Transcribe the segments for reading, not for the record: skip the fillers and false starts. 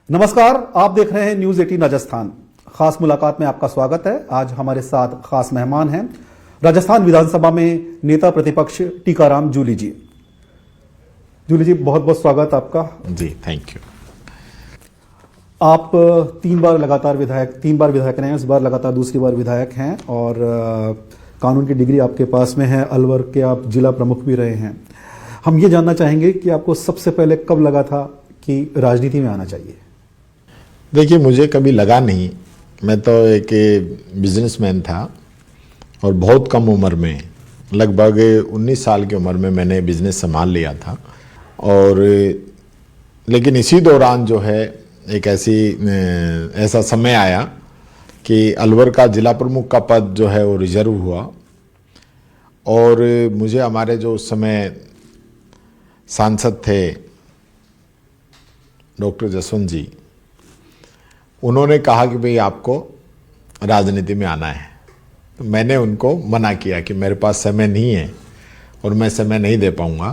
नमस्कार, आप देख रहे हैं न्यूज 18 राजस्थान। खास मुलाकात में आपका स्वागत है। आज हमारे साथ खास मेहमान हैं राजस्थान विधानसभा में नेता प्रतिपक्ष टीकाराम जूली जी। जूली जी, बहुत बहुत स्वागत आपका। जी, थैंक यू। आप 3 बार विधायक रहे हैं, इस बार लगातार दूसरी बार विधायक हैं और कानून की डिग्री आपके पास में है। अलवर के आप जिला प्रमुख भी रहे हैं। हम ये जानना चाहेंगे कि आपको सबसे पहले कब लगा था कि राजनीति में आना चाहिए? देखिए, मुझे कभी लगा नहीं। मैं तो एक बिजनेसमैन था और बहुत कम उम्र में, लगभग 19 साल की उम्र में मैंने बिजनेस संभाल लिया था। और लेकिन इसी दौरान जो है एक ऐसा समय आया कि अलवर का जिला प्रमुख का पद जो है वो रिजर्व हुआ और मुझे हमारे जो उस समय सांसद थे डॉक्टर जसवंत जी, उन्होंने कहा कि भाई आपको राजनीति में आना है। तो मैंने उनको मना किया कि मेरे पास समय नहीं है और मैं समय नहीं दे पाऊंगा।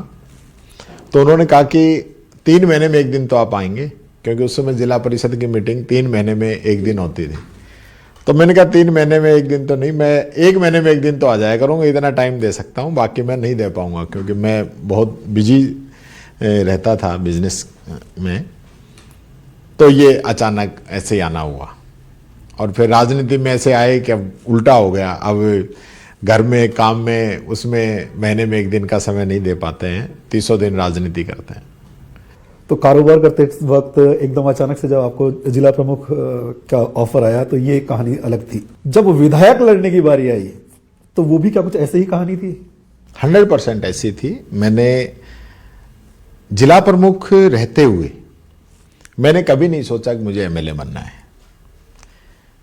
तो उन्होंने कहा कि 3 महीने में 1 दिन तो आप आएंगे, क्योंकि उस समय जिला परिषद की मीटिंग 3 महीने में 1 दिन होती थी। तो मैंने कहा 3 महीने में 1 दिन तो नहीं, मैं 1 महीने में 1 दिन तो आ जाया करूँगा, इतना टाइम दे सकता हूँ, बाकी मैं नहीं दे पाऊँगा, क्योंकि मैं बहुत बिजी रहता था बिजनेस में। तो ये अचानक ऐसे ही आना हुआ और फिर राजनीति में ऐसे आए कि अब उल्टा हो गया। अब घर में, काम में, उसमें महीने में 1 दिन का समय नहीं दे पाते हैं, 300 दिन राजनीति करते हैं। तो कारोबार करते वक्त एकदम अचानक से जब आपको जिला प्रमुख का ऑफर आया तो ये कहानी अलग थी। जब विधायक लड़ने की बारी आई तो वो भी क्या कुछ ऐसे ही कहानी थी? 100% ऐसी थी। मैंने जिला प्रमुख रहते हुए मैंने कभी नहीं सोचा कि मुझे एमएलए बनना है,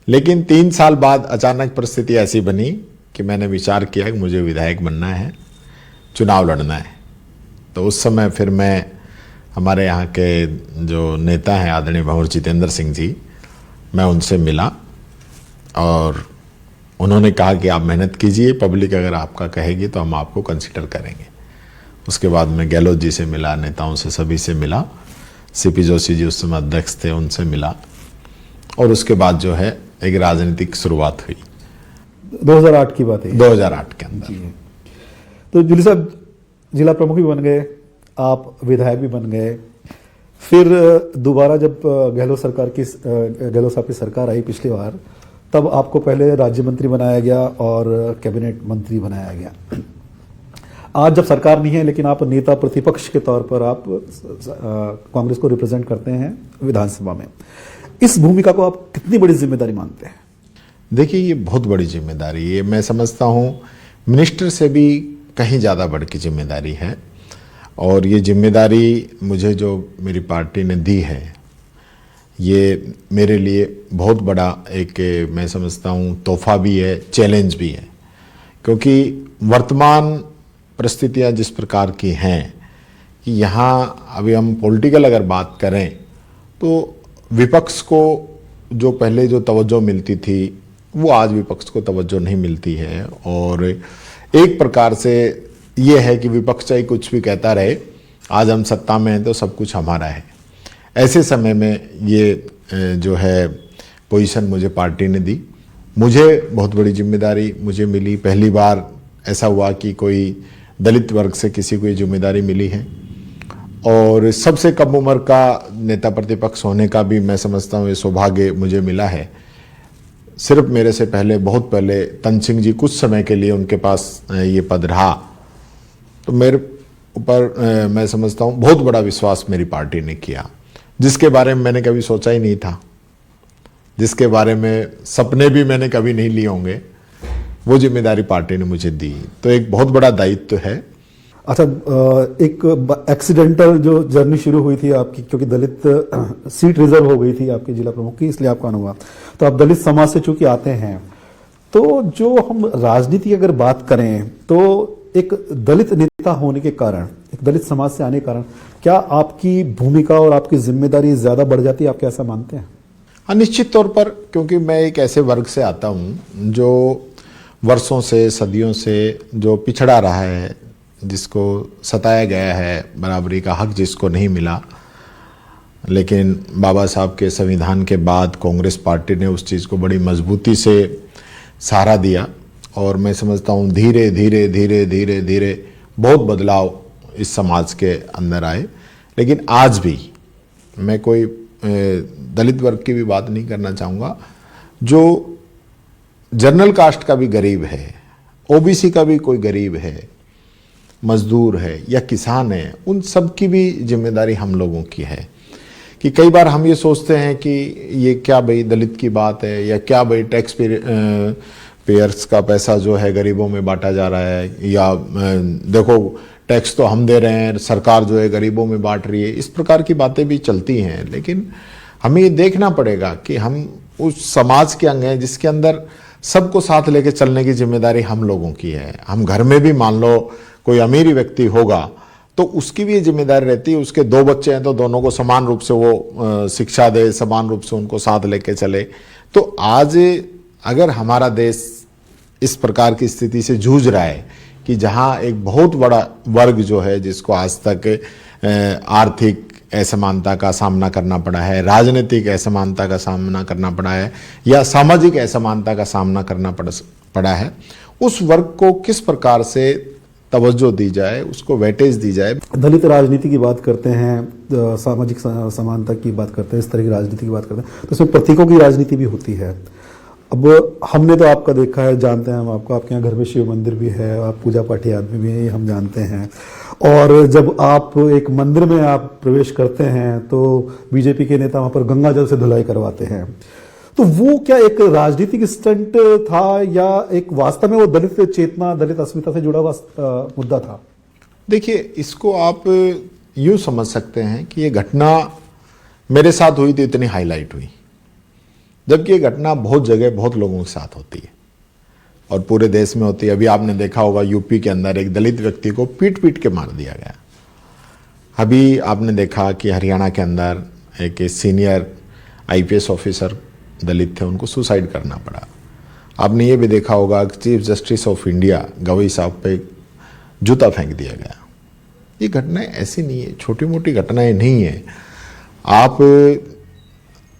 लेकिन 3 साल बाद अचानक परिस्थिति ऐसी बनी कि मैंने विचार किया कि मुझे विधायक बनना है, चुनाव लड़ना है। तो उस समय फिर मैं हमारे यहाँ के जो नेता हैं आदरणीय भंवर जितेंद्र सिंह जी, मैं उनसे मिला और उन्होंने कहा कि आप मेहनत कीजिए, पब्लिक अगर आपका कहेगी तो हम आपको कंसिडर करेंगे। उसके बाद मैं गहलोत जी से मिला, नेताओं से सभी से मिला, सीपी जोशी जी उस समय अध्यक्ष थे, उनसे मिला और उसके बाद जो है एक राजनीतिक शुरुआत हुई। 2008 की बात है? 2008 के अंदर। तो जूली साहब जिला प्रमुख भी बन गए, आप विधायक भी बन गए। फिर दोबारा जब गहलोत साहब की सरकार आई पिछली बार, तब आपको पहले राज्य मंत्री बनाया गया और कैबिनेट मंत्री बनाया गया। आज जब सरकार नहीं है लेकिन आप नेता प्रतिपक्ष के तौर पर आप कांग्रेस को रिप्रेजेंट करते हैं विधानसभा में। इस भूमिका को आप कितनी बड़ी जिम्मेदारी मानते हैं? देखिए, ये बहुत बड़ी जिम्मेदारी है। मैं समझता हूँ मिनिस्टर से भी कहीं ज़्यादा बढ़ की जिम्मेदारी है और ये जिम्मेदारी मुझे जो मेरी पार्टी ने दी है, ये मेरे लिए बहुत बड़ा एक, मैं समझता हूँ, तोहफा भी है, चैलेंज भी है। क्योंकि वर्तमान परिस्थितियाँ जिस प्रकार की हैं कि यहाँ अभी हम पॉलिटिकल अगर बात करें तो विपक्ष को जो पहले जो तवज्जो मिलती थी वो आज विपक्ष को तवज्जो नहीं मिलती है। और एक प्रकार से ये है कि विपक्ष चाहे कुछ भी कहता रहे, आज हम सत्ता में हैं तो सब कुछ हमारा है। ऐसे समय में ये जो है पोजीशन मुझे पार्टी ने दी। मुझे बहुत बड़ी जिम्मेदारी मुझे मिली। पहली बार ऐसा हुआ कि कोई दलित वर्ग से किसी को ये जिम्मेदारी मिली है और सबसे कम उम्र का नेता प्रतिपक्ष होने का भी मैं समझता हूँ ये सौभाग्य मुझे मिला है। सिर्फ मेरे से पहले, बहुत पहले तन सिंह जी कुछ समय के लिए उनके पास ये पद रहा, तो मेरे ऊपर मैं समझता हूँ बहुत बड़ा विश्वास मेरी पार्टी ने किया, जिसके बारे में मैंने कभी सोचा ही नहीं था, जिसके बारे में सपने भी मैंने कभी नहीं लिए होंगे, वो जिम्मेदारी पार्टी ने मुझे दी। तो एक बहुत बड़ा दायित्व है। अच्छा, एक एक्सीडेंटल जो जर्नी शुरू हुई थी आपकी, क्योंकि दलित सीट रिजर्व हो गई थी आपके जिला प्रमुख की, इसलिए आपका हुआ। तो आप दलित समाज से चूंकि आते हैं, तो जो हम राजनीति की अगर बात करें तो एक दलित नेता होने के कारण, एक दलित समाज से आने के कारण, क्या आपकी भूमिका और आपकी जिम्मेदारी ज्यादा बढ़ जाती है? आप क्या ऐसा मानते हैं? हाँ, निश्चित तौर पर, क्योंकि मैं एक ऐसे वर्ग से आता हूँ जो वर्षों से, सदियों से जो पिछड़ा रहा है, जिसको सताया गया है, बराबरी का हक जिसको नहीं मिला, लेकिन बाबा साहब के संविधान के बाद कांग्रेस पार्टी ने उस चीज़ को बड़ी मजबूती से सहारा दिया और मैं समझता हूँ धीरे धीरे धीरे धीरे धीरे बहुत बदलाव इस समाज के अंदर आए। लेकिन आज भी मैं कोई दलित वर्ग की भी बात नहीं करना चाहूँगा, जो जनरल कास्ट का भी गरीब है, ओबीसी का भी कोई गरीब है, मजदूर है या किसान है, उन सब की भी जिम्मेदारी हम लोगों की है। कि कई बार हम ये सोचते हैं कि ये क्या भाई दलित की बात है या क्या भाई टैक्स पेयर्स का पैसा जो है गरीबों में बांटा जा रहा है, या देखो टैक्स तो हम दे रहे हैं, सरकार जो है गरीबों में बांट रही है, इस प्रकार की बातें भी चलती हैं। लेकिन हमें ये देखना पड़ेगा कि हम उस समाज के अंग हैं जिसके अंदर सबको साथ लेके चलने की जिम्मेदारी हम लोगों की है। हम घर में भी मान लो कोई अमीर व्यक्ति होगा तो उसकी भी ये जिम्मेदारी रहती है, उसके 2 बच्चे हैं तो दोनों को समान रूप से वो शिक्षा दे, समान रूप से उनको साथ लेके चले। तो आज अगर हमारा देश इस प्रकार की स्थिति से जूझ रहा है कि जहां एक बहुत बड़ा वर्ग जो है जिसको आज तक आर्थिक असमानता का सामना करना पड़ा है, राजनीतिक असमानता का सामना करना पड़ा है या सामाजिक असमानता का सामना करना पड़ा है, उस वर्ग को किस प्रकार से तवज्जो दी जाए, उसको वेटेज दी जाए। दलित राजनीति की बात करते हैं, सामाजिक समानता की बात करते हैं, इस तरह की राजनीति की बात करते हैं, तो इसमें प्रतीकों की राजनीति भी होती है। अब हमने तो आपका देखा है, जानते हैं हम आपको, आपके यहाँ घर में शिव मंदिर भी है, आप पूजा पाठी आदमी भी हैं, हम जानते हैं। और जब आप एक मंदिर में आप प्रवेश करते हैं तो बीजेपी के नेता वहां पर गंगा जल से धुलाई करवाते हैं। तो वो क्या एक राजनीतिक स्टंट था या एक वास्तव में वो दलित चेतना, दलित अस्मिता से जुड़ा हुआ मुद्दा था? देखिए, इसको आप यूं समझ सकते हैं कि ये घटना मेरे साथ हुई तो इतनी हाईलाइट हुई, जबकि ये घटना बहुत जगह बहुत लोगों के साथ होती है और पूरे देश में होती है। अभी आपने देखा होगा यूपी के अंदर एक दलित व्यक्ति को पीट पीट के मार दिया गया। अभी आपने देखा कि हरियाणा के अंदर एक सीनियर आईपीएस ऑफिसर दलित थे, उनको सुसाइड करना पड़ा। आपने ये भी देखा होगा कि chief justice of India Gavai साहब पे जूता फेंक दिया गया। ये घटनाएं ऐसी नहीं है, छोटी मोटी घटनाएं नहीं है। आप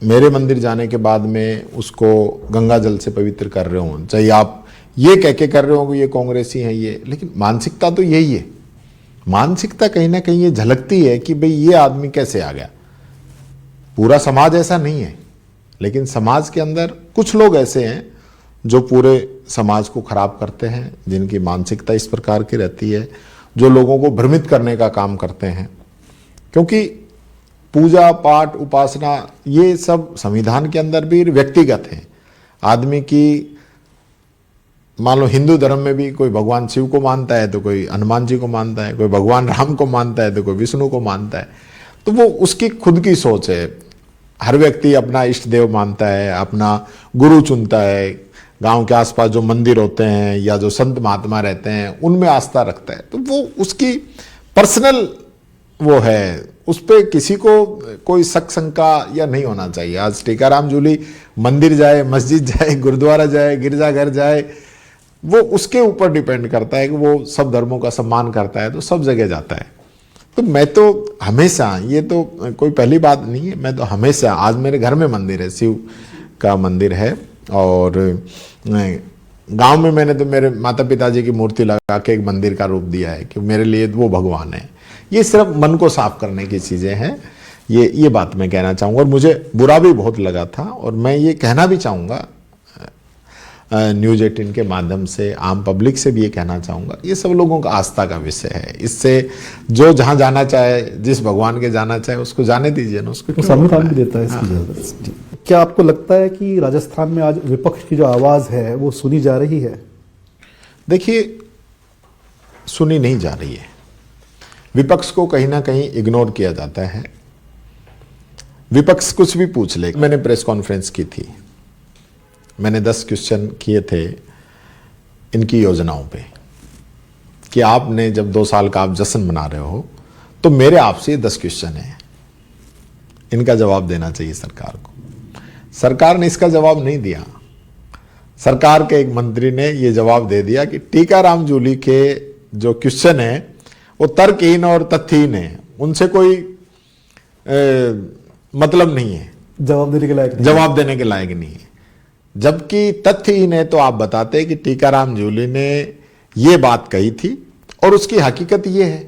मेरे मंदिर जाने के बाद में उसको गंगा जल से पवित्र कर रहे हो, चाहे आप ये कह के कर रहे हो कि ये कांग्रेसी हैं ये, लेकिन मानसिकता तो यही है। मानसिकता कहीं ना कहीं ये झलकती है कि भाई ये आदमी कैसे आ गया। पूरा समाज ऐसा नहीं है, लेकिन समाज के अंदर कुछ लोग ऐसे हैं जो पूरे समाज को खराब करते हैं, जिनकी मानसिकता इस प्रकार की रहती है, जो लोगों को भ्रमित करने का काम करते हैं। क्योंकि पूजा पाठ उपासना ये सब संविधान के अंदर भी व्यक्तिगत है। आदमी की, मान लो हिंदू धर्म में भी कोई भगवान शिव को मानता है तो कोई हनुमान जी को मानता है, कोई भगवान राम को मानता है तो कोई विष्णु को मानता है। तो वो उसकी खुद की सोच है। हर व्यक्ति अपना इष्ट देव मानता है, अपना गुरु चुनता है, गांव के आसपास जो मंदिर होते हैं या जो संत महात्मा रहते हैं उनमें आस्था रखता है। तो वो उसकी पर्सनल वो है, उस पर किसी को कोई शक शंका या नहीं होना चाहिए। आज टीकाराम जूली मंदिर जाए, मस्जिद जाए, गुरुद्वारा जाए, गिरजाघर जाए, वो उसके ऊपर डिपेंड करता है कि वो सब धर्मों का सम्मान करता है तो सब जगह जाता है। तो मैं तो हमेशा, ये तो कोई पहली बात नहीं है, मैं तो हमेशा, आज मेरे घर में मंदिर है, शिव का मंदिर है, और गांव में मैंने तो मेरे माता पिताजी की मूर्ति लगा के एक मंदिर का रूप दिया है कि मेरे लिए वो भगवान है। ये सिर्फ मन को साफ करने की चीज़ें हैं। ये बात मैं कहना चाहूँगा, और मुझे बुरा भी बहुत लगा था, और मैं ये कहना भी चाहूँगा न्यूज़ 18 के माध्यम से, आम पब्लिक से भी ये कहना चाहूँगा, ये सब लोगों का आस्था का विषय है। इससे जो जहाँ जाना चाहे, जिस भगवान के जाना चाहे उसको जाने दीजिए ना, उसको संविधान भी देता है इसकी इजाजत। क्या आपको लगता है कि राजस्थान में आज विपक्ष की जो आवाज़ है वो सुनी जा रही है? देखिए, सुनी नहीं जा रही है। विपक्ष को कहीं ना कहीं इग्नोर किया जाता है। विपक्ष कुछ भी पूछ ले। मैंने प्रेस कॉन्फ्रेंस की थी, मैंने 10 क्वेश्चन किए थे इनकी योजनाओं पे कि आपने जब 2 साल का आप जश्न मना रहे हो तो मेरे आपसे ये 10 क्वेश्चन हैं, इनका जवाब देना चाहिए सरकार को। सरकार ने इसका जवाब नहीं दिया। सरकार के एक मंत्री ने ये जवाब दे दिया कि टीकाराम जूली के जो क्वेश्चन है वो तर्कहीन और तथ्यहीन है, उनसे कोई मतलब नहीं है, जवाब देने के लायक नहीं। जवाब देने के लायक नहीं है। जबकि तथ्यहीन है तो आप बताते कि टीकाराम जूली ने ये बात कही थी और उसकी हकीकत ये है,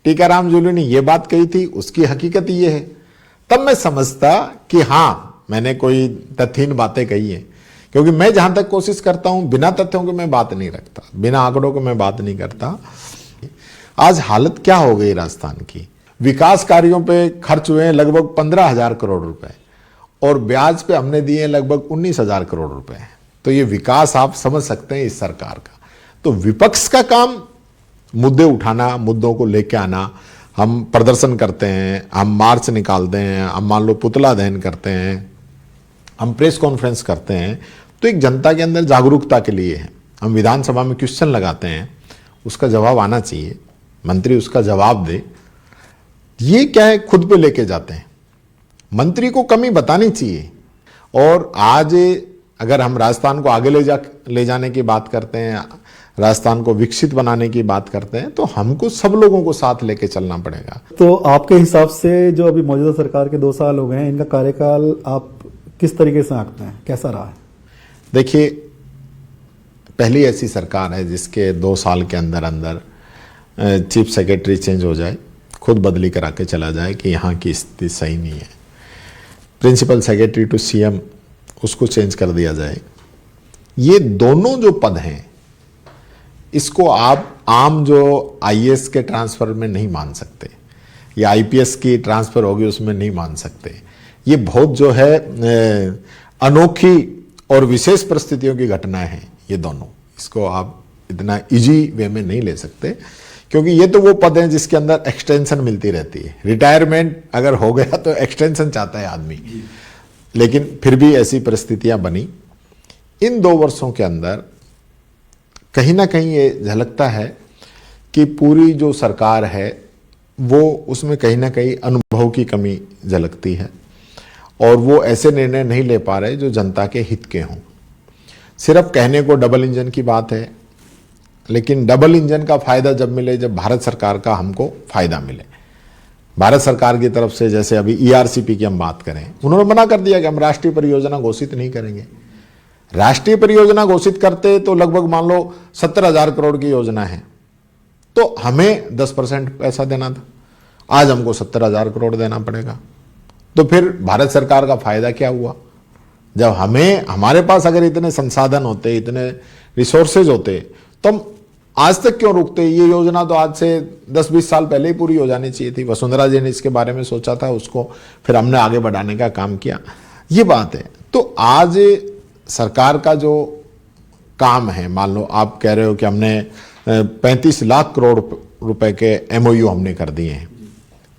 टीकाराम जूली ने ये बात कही थी, उसकी हकीकत ये है, तब मैं समझता कि हाँ मैंने कोई तथ्यहीन बातें कही है। क्योंकि मैं जहां तक कोशिश करता हूं बिना तथ्यों के मैं बात नहीं रखता, बिना आंकड़ों के मैं बात नहीं करता। आज हालत क्या हो गई राजस्थान की, विकास कार्यों पे खर्च हुए हैं लगभग 15,000 करोड़ रुपए और ब्याज पे हमने दिए लगभग 19,000 करोड़ रुपए। तो ये विकास आप समझ सकते हैं इस सरकार का। तो विपक्ष का काम मुद्दे उठाना, मुद्दों को लेके आना, हम प्रदर्शन करते हैं, हम मार्च निकालते हैं, हम मान लो पुतला दहन करते हैं, हम प्रेस कॉन्फ्रेंस करते हैं, तो एक जनता के अंदर जागरूकता के लिए है। हम विधानसभा में क्वेश्चन लगाते हैं, उसका जवाब आना चाहिए, मंत्री उसका जवाब दे। ये क्या है, खुद पे लेके जाते हैं, मंत्री को कमी बतानी चाहिए। और आज अगर हम राजस्थान को आगे ले जाने की बात करते हैं, राजस्थान को विकसित बनाने की बात करते हैं, तो हमको सब लोगों को साथ लेके चलना पड़ेगा। तो आपके हिसाब से जो अभी मौजूदा सरकार के 2 साल हो गए हैं, इनका कार्यकाल आप किस तरीके से आंकते हैं, कैसा रहा है? देखिए, पहली ऐसी सरकार है जिसके 2 साल के अंदर अंदर चीफ सेक्रेटरी चेंज हो जाए, खुद बदली करा के चला जाए कि यहाँ की स्थिति सही नहीं है, प्रिंसिपल सेक्रेटरी टू सीएम उसको चेंज कर दिया जाए। ये दोनों जो पद हैं इसको आप आम जो आईएएस के ट्रांसफर में नहीं मान सकते, या आईपीएस की ट्रांसफर होगी उसमें नहीं मान सकते। ये बहुत जो है अनोखी और विशेष परिस्थितियों की घटनाएं हैं ये दोनों, इसको आप इतना इजी वे में नहीं ले सकते। क्योंकि ये तो वो पद हैं जिसके अंदर एक्सटेंशन मिलती रहती है, रिटायरमेंट अगर हो गया तो एक्सटेंशन चाहता है आदमी, लेकिन फिर भी ऐसी परिस्थितियां बनी। इन 2 वर्षों के अंदर कहीं ना कहीं ये झलकता है कि पूरी जो सरकार है वो उसमें कहीं ना कहीं अनुभव की कमी झलकती है और वो ऐसे निर्णय नहीं ले पा रहे जो जनता के हित के हों। सिर्फ कहने को डबल इंजन की बात है, लेकिन डबल इंजन का फायदा जब मिले जब भारत सरकार का हमको फायदा मिले। भारत सरकार की तरफ से जैसे अभी ईआरसीपी की हम बात करें, उन्होंने मना कर दिया कि हम राष्ट्रीय परियोजना घोषित नहीं करेंगे। राष्ट्रीय परियोजना घोषित करते तो लगभग मान लो 70,000 करोड़ की योजना है, तो हमें 10% पैसा देना था, आज हमको 70,000 करोड़ देना पड़ेगा। तो फिर भारत सरकार का फायदा क्या हुआ? जब हमारे पास अगर इतने संसाधन होते, इतने रिसोर्सेज होते, तो हम आज तक क्यों रुकते? ये योजना तो आज से 10-20 साल पहले ही पूरी हो जानी चाहिए थी। वसुंधरा जी ने इसके बारे में सोचा था, उसको फिर हमने आगे बढ़ाने का काम किया। ये बात है। तो आज सरकार का जो काम है, मान लो आप कह रहे हो कि हमने 35 लाख करोड़ रुपए के एमओयू हमने कर दिए हैं,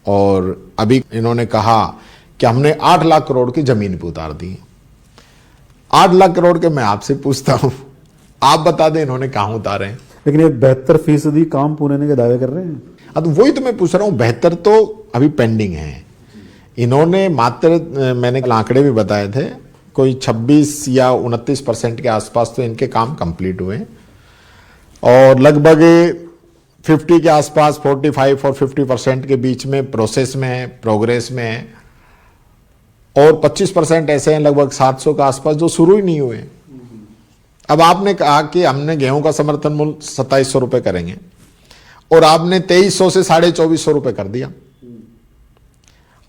और अभी इन्होंने कहा कि हमने 8 लाख करोड़ की जमीन पे उतार दी। 8 लाख करोड़ के मैं आपसे पूछता हूं, आप बता दें इन्होंने कहां उतारे हैं? लेकिन ये 72% काम पूरे होने के दावे कर रहे हैं। तो वही तो मैं पूछ रहा हूं, 72 तो अभी पेंडिंग है। इन्होंने मात्र, मैंने आंकड़े भी बताए थे, कोई 26 या 29% के आसपास तो इनके काम कंप्लीट हुए, और लगभग 50 के आसपास 45 और 50% के बीच में प्रोसेस में है, प्रोग्रेस में है, और 25% ऐसे हैं लगभग 700 के आसपास जो शुरू ही नहीं हुए। अब आपने कहा कि हमने गेहूं का समर्थन मूल्य 2700 रुपए करेंगे, और आपने 2300 से 2450 रुपए कर दिया।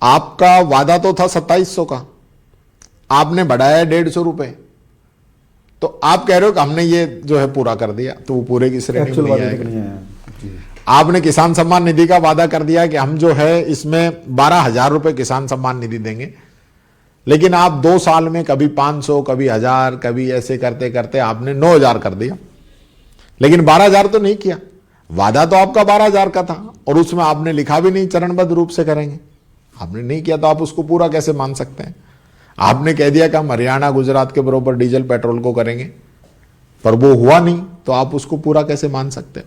आपका वादा तो था 2700 का, आपने बढ़ाया 150 रुपए, तो आप कह रहे हो कि हमने ये जो है पूरा कर दिया, तो वो पूरे की श्रेणी में नहीं आएगा। आपने किसान सम्मान निधि का वादा कर दिया कि हम जो है इसमें 12,000 रुपए किसान सम्मान निधि देंगे, लेकिन आप 2 साल में कभी 500, कभी 1000, कभी ऐसे करते करते आपने 9,000 कर दिया, लेकिन 12,000 तो नहीं किया। वादा तो आपका 12,000 का था, और उसमें आपने लिखा भी नहीं चरणबद्ध रूप से करेंगे, आपने नहीं किया, तो आप उसको पूरा कैसे मान सकते हैं? आपने कह दिया कि हम हरियाणा गुजरात के बराबर डीजल पेट्रोल को करेंगे, पर वो हुआ नहीं, तो आप उसको पूरा कैसे मान सकते हो?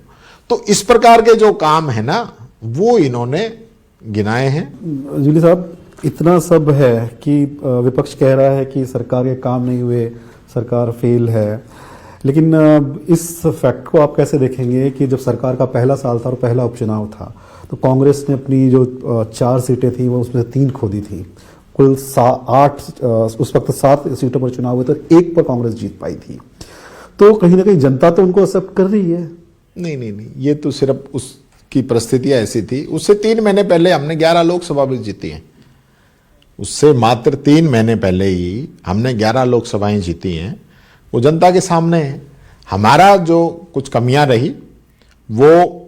तो इस प्रकार के जो काम है ना, वो इन्होंने गिनाए हैं। जूली साहब, इतना सब है कि विपक्ष कह रहा है कि सरकार के काम नहीं हुए, सरकार फेल है, लेकिन इस फैक्ट को आप कैसे देखेंगे कि जब सरकार का पहला साल था और पहला उपचुनाव था, तो कांग्रेस ने अपनी जो 4 सीटें थी वो उसमें से 3 खो दी थी, कुल 8 उस वक्त 7 सीटों पर चुनाव हुए थे, 1 पर कांग्रेस जीत पाई थी। तो कहीं ना कहीं जनता तो उनको एक्सेप्ट कर रही है। नहीं, ये तो सिर्फ उसकी परिस्थितियां ऐसी थी। उससे 3 महीने पहले हमने 11 लोकसभा भी जीती हैं। उससे मात्र 3 महीने पहले ही हमने 11 लोकसभाएं जीती हैं। वो जनता के सामने है। हमारा जो कुछ कमियां रही वो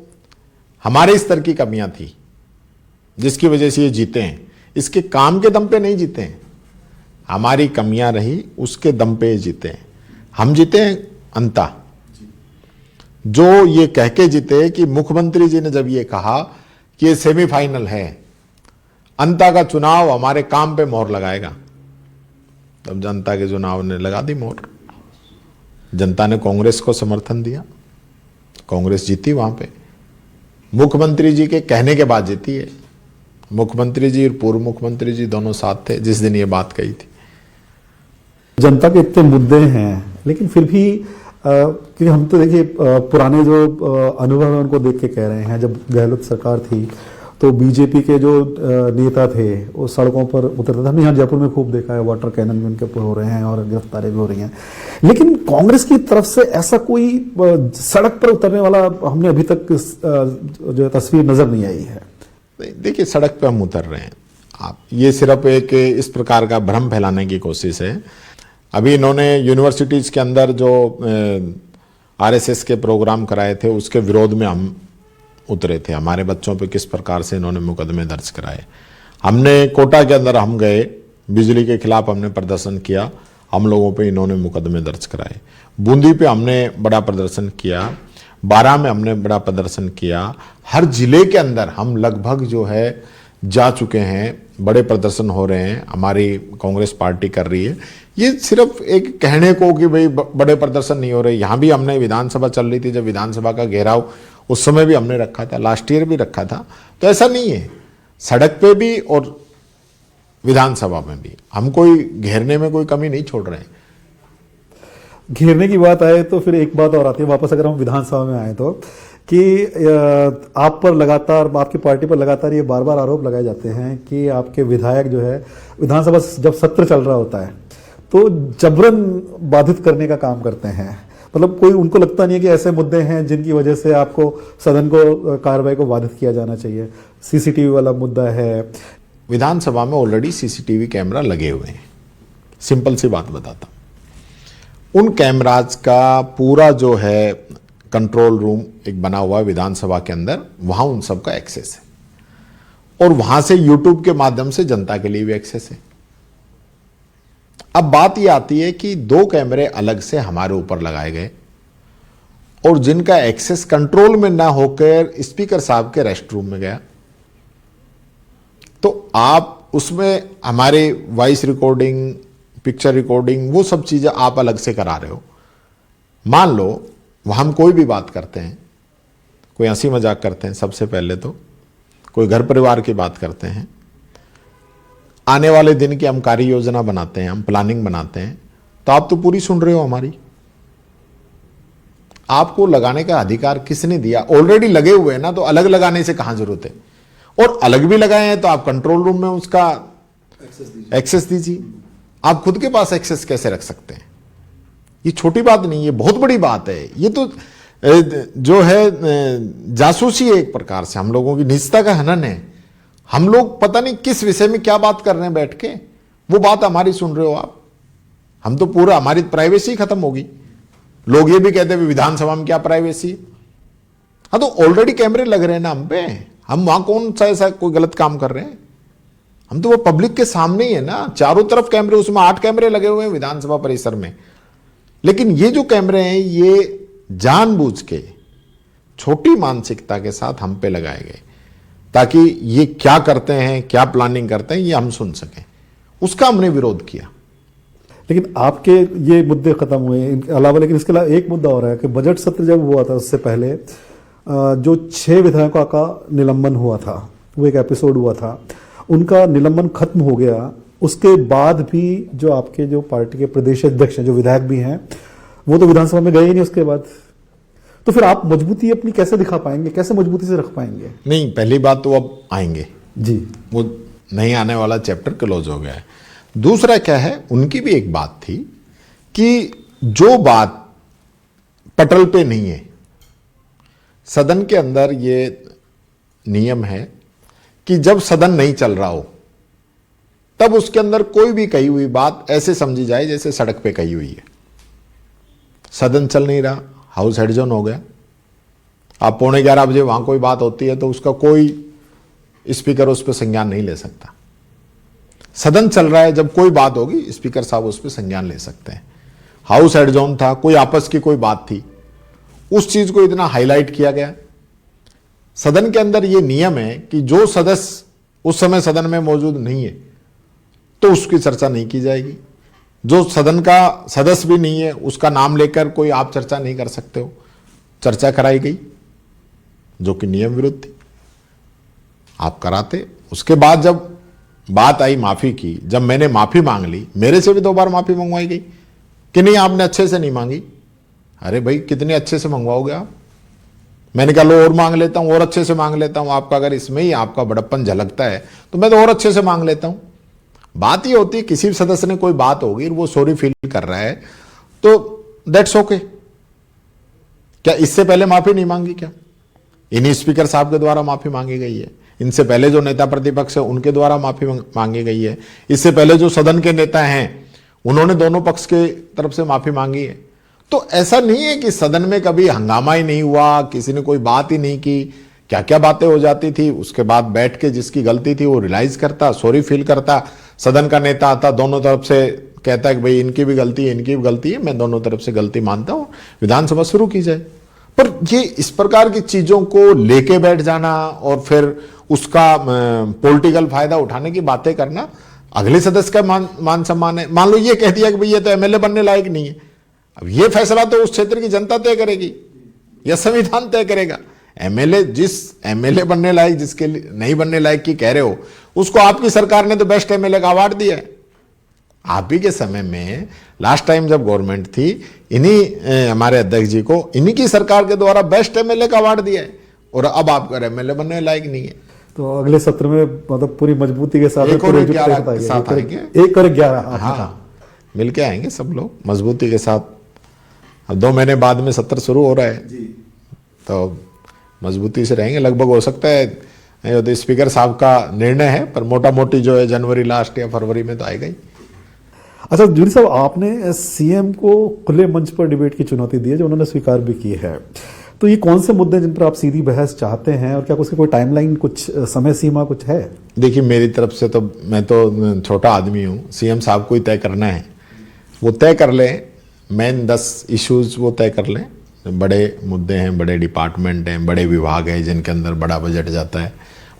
हमारे स्तर की कमियां थी, जिसकी वजह से ये जीते हैं। इसके काम के दम पे नहीं जीते हैं, हमारी कमियां रही उसके दम पे जीते हैं। हम जीते हैं अंता, जो ये कह के जीते कि मुख्यमंत्री जी ने जब ये कहा कि ये सेमीफाइनल है, अंता का चुनाव हमारे काम पे मोहर लगाएगा, तब जनता के चुनाव ने लगा दी मोहर। जनता ने कांग्रेस को समर्थन दिया, कांग्रेस जीती वहां पे। मुख्यमंत्री जी के कहने के बाद जीती है। मुख्यमंत्री जी और पूर्व मुख्यमंत्री जी दोनों साथ थे जिस दिन ये बात कही थी। जनता के इतने मुद्दे हैं, लेकिन फिर भी क्योंकि हम तो देखिए पुराने जो अनुभव है उनको देख के कह रहे हैं। जब गहलोत सरकार थी तो बीजेपी के जो नेता थे वो सड़कों पर उतरते थे। हमने यहाँ जयपुर में खूब देखा है, वाटर कैनन भी उनके ऊपर हो रहे हैं और गिरफ्तारी भी हो रही हैं। लेकिन कांग्रेस की तरफ से ऐसा कोई सड़क पर उतरने वाला हमने अभी तक जो तस्वीर नजर नहीं आई है। देखिए, सड़क पे हम उतर रहे हैं, आप ये सिर्फ एक इस प्रकार का भ्रम फैलाने की कोशिश है। अभी इन्होंने यूनिवर्सिटीज के अंदर जो आरएसएस के प्रोग्राम कराए थे उसके विरोध में हम उतरे थे। हमारे बच्चों पे किस प्रकार से इन्होंने मुकदमे दर्ज कराए। हमने कोटा के अंदर हम गए, बिजली के खिलाफ हमने प्रदर्शन किया, हम लोगों पे इन्होंने मुकदमे दर्ज कराए। बूंदी पे हमने बड़ा प्रदर्शन किया, बारां में हमने बड़ा प्रदर्शन किया। हर जिले के अंदर हम लगभग जो है जा चुके हैं, बड़े प्रदर्शन हो रहे हैं, हमारी कांग्रेस पार्टी कर रही है। ये सिर्फ एक कहने को कि भाई बड़े प्रदर्शन नहीं हो रहे। यहाँ भी हमने विधानसभा चल रही थी, जब विधानसभा का घेराव उस समय भी हमने रखा था, लास्ट ईयर भी रखा था। तो ऐसा नहीं है, सड़क पे भी और विधानसभा में भी हम कोई घेरने में कोई कमी नहीं छोड़ रहे हैं। घेरने की बात आए तो फिर एक बात और आती है, वापस अगर हम विधानसभा में आए तो कि आप पर लगातार, आपकी पार्टी पर लगातार ये बार बार आरोप लगाए जाते हैं कि आपके विधायक जो है विधानसभा जब सत्र चल रहा होता है तो जबरन बाधित करने का काम करते हैं। मतलब कोई उनको लगता नहीं है कि ऐसे मुद्दे हैं जिनकी वजह से आपको सदन को कार्रवाई को बाधित किया जाना चाहिए। सीसीटीवी वाला मुद्दा है, विधानसभा में ऑलरेडी सीसीटीवी कैमरा लगे हुए हैं। सिंपल सी बात बताता हूं, उन कैमराज का पूरा जो है कंट्रोल रूम एक बना हुआ है विधानसभा के अंदर, वहां उन सबका एक्सेस है और वहां से यूट्यूब के माध्यम से जनता के लिए भी एक्सेस है। अब बात यह आती है कि 2 कैमरे अलग से हमारे ऊपर लगाए गए और जिनका एक्सेस कंट्रोल में ना होकर स्पीकर साहब के रेस्ट रूम में गया, तो आप उसमें हमारे वॉइस रिकॉर्डिंग, पिक्चर रिकॉर्डिंग, वो सब चीजें आप अलग से करा रहे हो। मान लो वह हम कोई भी बात करते हैं, कोई हंसी मजाक करते हैं, सबसे पहले तो कोई घर परिवार की बात करते हैं, आने वाले दिन की हम कार्य योजना बनाते हैं, हम प्लानिंग बनाते हैं, तो आप तो पूरी सुन रहे हो हमारी। आपको लगाने का अधिकार किसने दिया? ऑलरेडी लगे हुए हैं ना, तो अलग लगाने से कहां जरूरत है? और अलग भी लगाए हैं तो आप कंट्रोल रूम में उसका एक्सेस दीजिए। आप खुद के पास एक्सेस कैसे रख सकते हैं? ये छोटी बात नहीं है, बहुत बड़ी बात है। ये तो जो है जासूसी है एक प्रकार से, हम लोगों की निजता का हनन है। हम लोग पता नहीं किस विषय में क्या बात कर रहे हैं बैठ के, वो बात हमारी सुन रहे हो आप। हम तो पूरा, हमारी प्राइवेसी खत्म होगी। लोग ये भी कहते हैं विधानसभा में क्या प्राइवेसी। हाँ, तो ऑलरेडी कैमरे लग रहे हैं ना हम पे, हम वहां कौन सा ऐसा कोई गलत काम कर रहे हैं? हम तो वो पब्लिक के सामने ही है ना, चारों तरफ कैमरे, उसमें 8 कैमरे लगे हुए हैं विधानसभा परिसर में। लेकिन ये जो कैमरे हैं ये जानबूझ के छोटी मानसिकता के साथ हम पे लगाए गए ताकि ये क्या करते हैं, क्या प्लानिंग करते हैं, ये हम सुन सकें। उसका हमने विरोध किया। लेकिन आपके ये मुद्दे खत्म हुए, इनके अलावा लेकिन इसके अलावा एक मुद्दा और है कि बजट सत्र जब हुआ था उससे पहले जो 6 विधायकों का निलंबन हुआ था, वो एक एपिसोड हुआ था, उनका निलंबन खत्म हो गया। उसके बाद भी जो आपके जो पार्टी के प्रदेश अध्यक्ष हैं, जो विधायक भी हैं, वो तो विधानसभा में गए ही नहीं उसके बाद। तो फिर आप मजबूती अपनी कैसे दिखा पाएंगे, कैसे मजबूती से रख पाएंगे? नहीं, पहली बात तो अब आएंगे जी, वो नहीं आने वाला चैप्टर क्लोज हो गया है। दूसरा क्या है, उनकी भी एक बात थी कि जो बात पटल पे नहीं है, सदन के अंदर ये नियम है कि जब सदन नहीं चल रहा हो तब उसके अंदर कोई भी कही हुई बात ऐसे समझी जाए जैसे सड़क पे कही हुई है। सदन चल नहीं रहा, हाउस एडजॉर्न हो गया, आप 11:15 वहां कोई बात होती है तो उसका कोई स्पीकर उस पर संज्ञान नहीं ले सकता। सदन चल रहा है, जब कोई बात होगी स्पीकर साहब उस पर संज्ञान ले सकते हैं। हाउस एडजॉर्न था, कोई आपस की कोई बात थी, उस चीज को इतना हाईलाइट किया गया। सदन के अंदर यह नियम है कि जो सदस्य उस समय सदन में मौजूद नहीं है तो उसकी चर्चा नहीं की जाएगी। जो सदन का सदस्य भी नहीं है उसका नाम लेकर कोई आप चर्चा नहीं कर सकते हो। चर्चा कराई गई जो कि नियम विरुद्ध थी, आप कराते। उसके बाद जब बात आई माफी की, जब मैंने माफी मांग ली, मेरे से भी 2 बार माफी मंगवाई गई कि नहीं आपने अच्छे से नहीं मांगी। अरे भाई कितने अच्छे से मंगवाओगे आप? मैंने कहा लो और मांग लेता हूं, और अच्छे से मांग लेता हूं। आपका अगर इसमें ही आपका बड़प्पन झलकता है तो मैं तो और अच्छे से मांग लेता हूं। बात ये होती है किसी सदस्य ने कोई बात होगी, वो सॉरी फील कर रहा है तो दैट्स ओके। क्या इससे पहले माफी नहीं मांगी? क्या इन्हीं स्पीकर साहब के द्वारा माफी मांगी गई है? इनसे पहले जो नेता प्रतिपक्ष है उनके द्वारा माफी मांगी गई है? इससे पहले जो सदन के नेता हैं उन्होंने दोनों पक्ष के तरफ से माफी मांगी है। तो ऐसा नहीं है कि सदन में कभी हंगामा ही नहीं हुआ, किसी ने कोई बात ही नहीं की। क्या क्या बातें हो जाती थी, उसके बाद बैठ के जिसकी गलती थी वो रियलाइज करता, सॉरी फील करता। सदन का नेता आता, दोनों तरफ से कहता है कि भाई इनकी भी गलती है, इनकी भी गलती है, मैं दोनों तरफ से गलती मानता हूं, विधानसभा शुरू की जाए। पर ये इस प्रकार की चीजों को लेके बैठ जाना और फिर उसका पॉलिटिकल फायदा उठाने की बातें करना, अगले सदस्य का मान सम्मान है। मान लो ये कह दिया कि भाई ये तो एमएलए बनने लायक नहीं है, अब ये फैसला तो उस क्षेत्र की जनता तय करेगी या संविधान तय करेगा। एमएलए जिस एमएलए बनने लायक, जिसके लिए नहीं बनने लायक की कह रहे हो, उसको आपकी सरकार ने तो बेस्ट एमएलए का अवार्ड दिया है। आप ही के समय में लास्ट टाइम जब गवर्नमेंट थी, इन्हीं हमारे अध्यक्ष जी को इन्हीं की सरकार के द्वारा बेस्ट एमएलए का अवार्ड दिया है, और अब आप एमएलए बनने लायक नहीं है। तो अगले सत्र में मतलब पूरी मजबूती के साथ 1 और 11 आएंगे। 1 और 11 हाँ, मिलके आएंगे सब लोग मजबूती के साथ। अब 2 महीने बाद में सत्र शुरू हो रहा है जी, तो मजबूती से रहेंगे। लगभग हो सकता है तो स्पीकर साहब का निर्णय है, पर मोटा मोटी जो है जनवरी लास्ट या फरवरी में तो आएगा ही। अच्छा जूली साहब, आपने सीएम को खुले मंच पर डिबेट की चुनौती दी है, जो उन्होंने स्वीकार भी की है। तो ये कौन से मुद्दे जिन पर आप सीधी बहस चाहते हैं, और क्या उसकी कोई टाइमलाइन, कुछ समय सीमा कुछ है? देखिए मेरी तरफ से तो, मैं तो छोटा आदमी हूँ, सीएम साहब को ही तय करना है, वो तय कर लें। मेन 10 इश्यूज वो तय कर लें। बड़े मुद्दे हैं, बड़े डिपार्टमेंट हैं, बड़े विभाग हैं जिनके अंदर बड़ा बजट जाता है,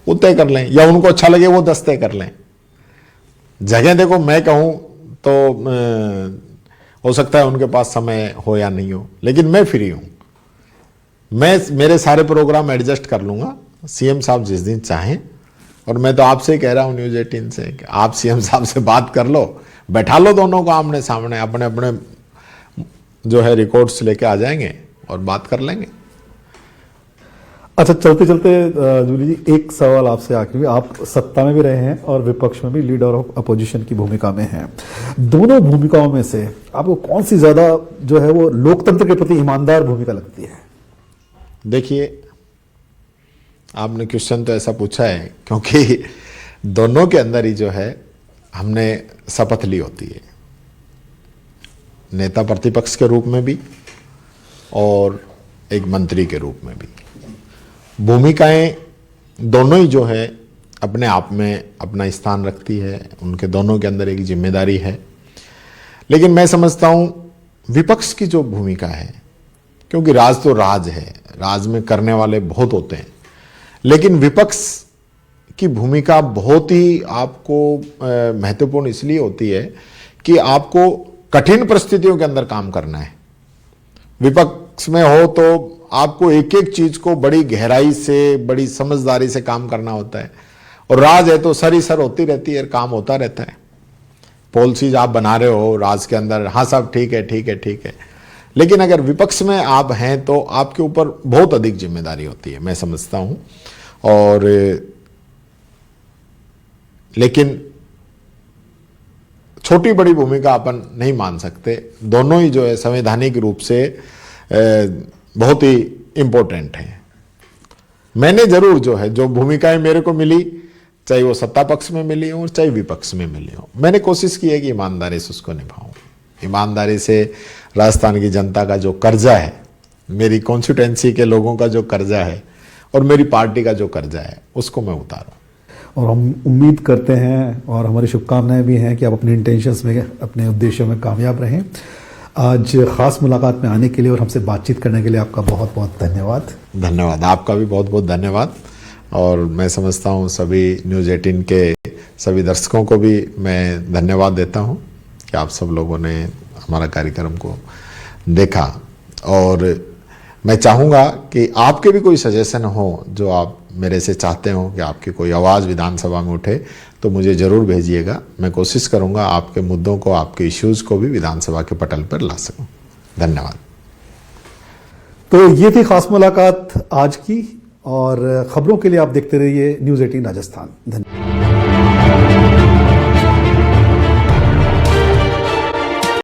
वो तय कर लें, या उनको अच्छा लगे वो 10 तय कर लें। जगह देखो, मैं कहूँ तो हो सकता है उनके पास समय हो या नहीं हो, लेकिन मैं फ्री हूँ, मैं मेरे सारे प्रोग्राम एडजस्ट कर लूँगा, सीएम साहब जिस दिन चाहें। और मैं तो आपसे ही कह रहा हूँ न्यूज़ 18 से कि आप सीएम साहब से बात कर लो, बैठा लो दोनों को आमने सामने, अपने अपने जो है रिकॉर्ड्स लेके आ जाएंगे और बात कर लेंगे। अच्छा चलते चलते जूली जी, एक सवाल आपसे आखिरी। आप सत्ता में भी रहे हैं और विपक्ष में भी, लीडर ऑफ अपोजिशन की भूमिका में हैं। दोनों भूमिकाओं में से आपको कौन सी ज्यादा जो है वो लोकतंत्र के प्रति ईमानदार भूमिका लगती है? देखिए, आपने क्वेश्चन तो ऐसा पूछा है क्योंकि दोनों के अंदर ही जो है हमने शपथ ली होती है, नेता प्रतिपक्ष के रूप में भी और एक मंत्री के रूप में भी। भूमिकाएं दोनों ही जो है अपने आप में अपना स्थान रखती है, उनके दोनों के अंदर एक जिम्मेदारी है। लेकिन मैं समझता हूं विपक्ष की जो भूमिका है, क्योंकि राज तो राज है, राज में करने वाले बहुत होते हैं, लेकिन विपक्ष की भूमिका बहुत ही आपको महत्वपूर्ण इसलिए होती है कि आपको कठिन परिस्थितियों के अंदर काम करना है। विपक्ष में हो तो आपको एक एक चीज को बड़ी गहराई से, बड़ी समझदारी से काम करना होता है, और राज है तो सर ही सर होती रहती है, काम होता रहता है। पॉलिसीज आप बना रहे हो राज के अंदर, हाँ साहब ठीक है ठीक है ठीक है, लेकिन अगर विपक्ष में आप हैं तो आपके ऊपर बहुत अधिक जिम्मेदारी होती है, मैं समझता हूं। और लेकिन छोटी बड़ी भूमिका अपन नहीं मान सकते। दोनों ही जो है संवैधानिक रूप से बहुत ही इंपॉर्टेंट है। मैंने जरूर जो है जो भूमिकाएं मेरे को मिली, चाहे वो सत्ता पक्ष में मिली हो चाहे विपक्ष में मिली हो, मैंने कोशिश की है कि ईमानदारी से उसको निभाऊं। ईमानदारी से राजस्थान की जनता का जो कर्जा है, मेरी कॉन्स्टिट्यूएंसी के लोगों का जो कर्जा है और मेरी पार्टी का जो कर्जा है, उसको मैं उतारूं। और हम उम्मीद करते हैं और हमारी शुभकामनाएं भी हैं कि आप अपने इंटेंशंस में, अपने उद्देश्यों में कामयाब रहें। आज खास मुलाकात में आने के लिए और हमसे बातचीत करने के लिए आपका बहुत बहुत धन्यवाद। धन्यवाद, आपका भी बहुत बहुत धन्यवाद। और मैं समझता हूँ सभी न्यूज़ 18 के सभी दर्शकों को भी मैं धन्यवाद देता हूँ कि आप सब लोगों ने हमारा कार्यक्रम को देखा। और मैं चाहूँगा कि आपके भी कोई सजेशन हो जो आप मेरे से चाहते हो कि आपकी कोई आवाज़ विधानसभा में उठे, तो मुझे ज़रूर भेजिएगा। मैं कोशिश करूँगा आपके मुद्दों को, आपके इश्यूज़ को भी विधानसभा के पटल पर ला सकूँ। धन्यवाद। तो ये थी खास मुलाकात आज की, और खबरों के लिए आप देखते रहिए न्यूज़ 18 राजस्थान। धन्यवाद।